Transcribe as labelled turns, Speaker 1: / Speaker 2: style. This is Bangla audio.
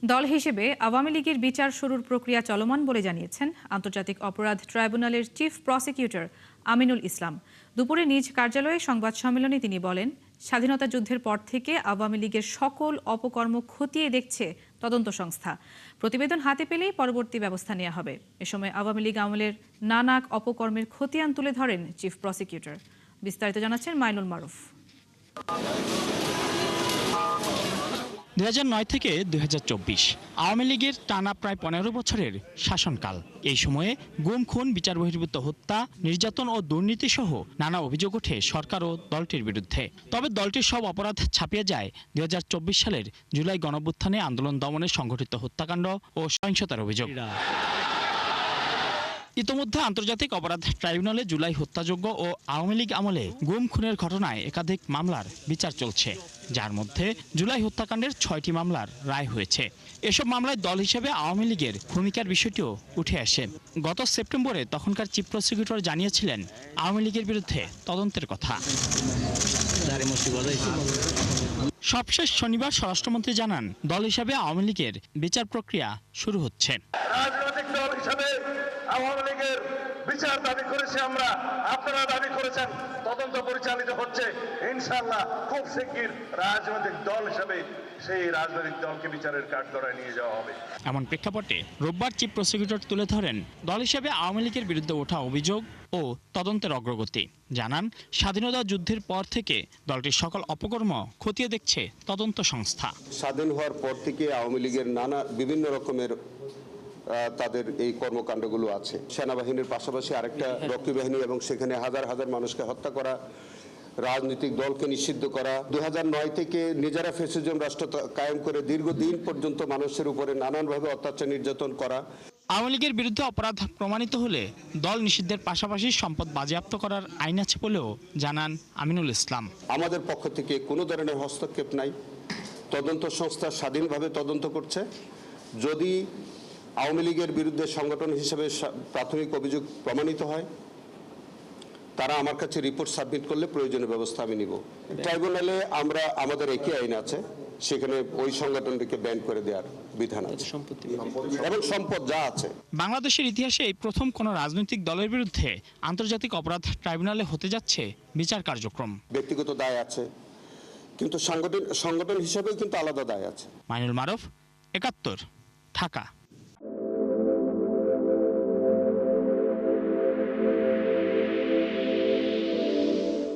Speaker 1: দল হিসেবে আওয়ামী লীগের বিচার শুরুর প্রক্রিয়া চলমান বলে জানিয়েছেন আন্তর্জাতিক অপরাধ ট্রাইব্যুনালের চিফ প্রসিকিউটর আমিনুল ইসলাম। দুপুরে নিজ কার্যালয়ে সংবাদ সম্মেলনে তিনি বলেন, স্বাধীনতা যুদ্ধের পর থেকে আওয়ামী লীগের সকল অপকর্ম খতিয়ে দেখছে তদন্ত সংস্থা। প্রতিবেদন হাতে পেলেই পরবর্তী ব্যবস্থা নেওয়া হবে। এ সময় আওয়ামী লীগ আমলের নানা অপকর্মের খতিয়ান তুলে ধরেন চিফ প্রসিকিউটর। বিস্তারিত জানাচ্ছেন মাইনুল মারুফ।
Speaker 2: 2009 থেকে 2024 আওয়ামী লীগের টানা প্রায় 15 বছরের শাসনকাল। এই সময়ে গুম, খুন, বিচার বহির্ভূত হত্যা, নির্যাতন ও দুর্নীতি সহ নানা অভিযোগ ওঠে সরকার ও দলটির বিরুদ্ধে। তবে দলটির সব অপরাধ ছাপিয়ে যায় 2024 সালের জুলাই গণঅভ্যুত্থানে আন্দোলন দমনে সংঘটিত হত্যাকাণ্ড ও সহিংসতার অভিযোগ। ইতোমধ্যে আন্তর্জাতিক অপরাধ ট্রাইব্যুনালে জুলাই হত্যাযজ্ঞ ও আওয়ামী লীগ আমলে গুম, খুনের ঘটনায় একাধিক মামলার বিচার চলছে, যার মধ্যে জুলাই হত্যাকাণ্ডের 6টি মামলার রায় হয়েছে। এসব মামলায় দল হিসেবে আওয়ামী লীগের ভূমিকার বিষয়টিও উঠে আসে। গত সেপ্টেম্বরে তখনকার চিফ প্রসিকিউটর জানিয়েছিলেন আওয়ামী লীগের বিরুদ্ধে তদন্তের কথা। সবশেষ শনিবার স্বরাষ্ট্রমন্ত্রী জানান, দল হিসাবে আওয়ামী লীগের বিচার প্রক্রিয়া শুরু হচ্ছে।
Speaker 3: রাজনৈতিক দল হিসাবে আওয়ামী লীগের বিচার দাবি করেছি আমরা, আপনারা দাবি করেছেন, তদন্ত পরিচালিত হচ্ছে। ইনশাআল্লাহ খুব শিগগির রাজনৈতিক দল হিসাবে সেই রাজনৈতিক দলকে বিচারের কাঠগড়ায় নিয়ে যাওয়া হবে।
Speaker 2: এমন প্রেক্ষাপটে রোববার চিফ প্রসিকিউটর তুলে ধরেন দল হিসেবে আওয়ামী লীগের বিরুদ্ধে ওঠা অভিযোগ ও তদন্তের অগ্রগতি। জানান, স্বাধীনতা যুদ্ধের পর থেকে দলটির সকল অপকর্ম খতিয়ে দেখছে তদন্ত সংস্থা।
Speaker 4: স্বাধীন হওয়ার পর থেকে আওয়ামী লীগের বিভিন্ন রকমের তাদের এই কর্মকাণ্ডগুলো আছে। সেনাবাহিনীর পাশাপাশি আরেকটা রক্ষী বাহিনী এবং সেখানে হাজার হাজার মানুষকে হত্যা করা, রাজনৈতিক দলকে নিষিদ্ধ করা, 2009 থেকে নিজেরা ফ্যাসিজম রাষ্ট্র কায়েম করে দীর্ঘদিন পর্যন্ত মানুষের উপরে নানানভাবে অত্যাচার নির্যাতন করা।
Speaker 2: আওয়ামী লীগের বিরুদ্ধে অপরাধ প্রমাণিত হলে দল নিষিদ্ধের পাশাপাশি সম্পদ বাজেয়াপ্ত করার আইন আছে বলেও জানান আমিনুল ইসলাম।
Speaker 4: আমাদের পক্ষ থেকে কোনো ধরনের হস্তক্ষেপ নাই। তদন্ত সংস্থা স্বাধীনভাবে তদন্ত করছে। যদি আওয়ামী লীগের বিরুদ্ধে সংগঠন হিসেবে প্রাথমিক অভিযোগ প্রমাণিত হয়, তারা আমার কাছে রিপোর্ট সাবমিট করলে প্রয়োজনীয় ব্যবস্থা আমি নিব। ট্রাইব্যুনালে আমাদের একই আইন আছে, সেখানে ওই সংগঠনটিকে ব্যান করে দেওয়ার বিধান আছে এবং সম্পদ যা আছে।
Speaker 2: বাংলাদেশের ইতিহাসে এই প্রথম কোনো রাজনৈতিক দলের বিরুদ্ধে আন্তর্জাতিক অপরাধ ট্রাইব্যুনালে হতে যাচ্ছে বিচার কার্যক্রম।
Speaker 4: ব্যক্তিগত দায় আছে, কিন্তু সংগঠন হিসেবেও কিন্তু আলাদা দায় আছে।
Speaker 2: মাইনুল মারুফ, ৭১, ঢাকা।